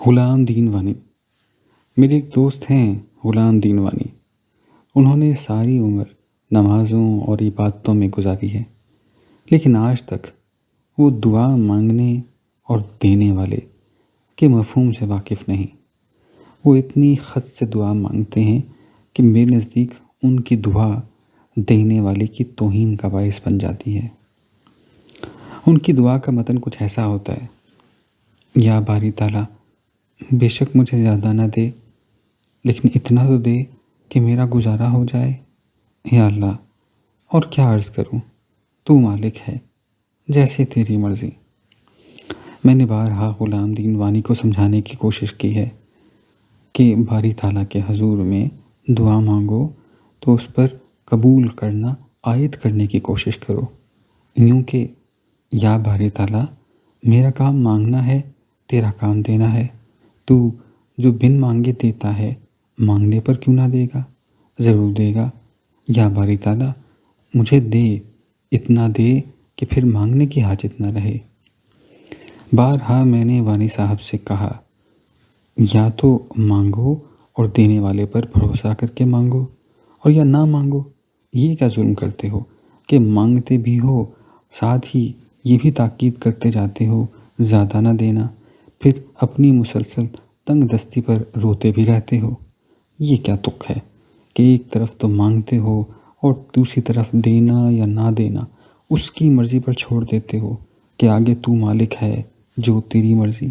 غلام دین وانی۔ میرے ایک دوست ہیں غلام دین وانی۔ انہوں نے ساری عمر نمازوں اور عبادتوں میں گزاری ہے، لیکن آج تک وہ دعا مانگنے اور دینے والے کے مفہوم سے واقف نہیں۔ وہ اتنی حد سے دعا مانگتے ہیں کہ میرے نزدیک ان کی دعا دینے والے کی توہین کا باعث بن جاتی ہے۔ ان کی دعا کا متن کچھ ایسا ہوتا ہے: یا باری تعالیٰ، بے شک مجھے زیادہ نہ دے، لیکن اتنا تو دے کہ میرا گزارا ہو جائے۔ یا اللہ، اور کیا عرض کروں، تو مالک ہے، جیسے تیری مرضی۔ میں نے بارہا غلام دین وانی کو سمجھانے کی کوشش کی ہے کہ باری تعالیٰ کے حضور میں دعا مانگو تو اس پر قبول کرنا عائد کرنے کی کوشش کرو، یوں کہ یا باری تعالیٰ، میرا کام مانگنا ہے، تیرا کام دینا ہے۔ تو جو بن مانگے دیتا ہے، مانگنے پر کیوں نہ دے گا؟ ضرور دے گا۔ یا باری تعالیٰ، مجھے دے، اتنا دے کہ پھر مانگنے کی حاجت نہ رہے۔ بارہا میں نے وانی صاحب سے کہا، یا تو مانگو اور دینے والے پر بھروسہ کر کے مانگو، اور یا نہ مانگو۔ یہ کیا ظلم کرتے ہو کہ مانگتے بھی ہو، ساتھ ہی یہ بھی تاکید کرتے جاتے ہو زیادہ نہ دینا، پھر اپنی مسلسل تنگ دستی پر روتے بھی رہتے ہو۔ یہ کیا تک ہے کہ ایک طرف تو مانگتے ہو اور دوسری طرف دینا یا نہ دینا اس کی مرضی پر چھوڑ دیتے ہو کہ آگے تو مالک ہے، جو تیری مرضی۔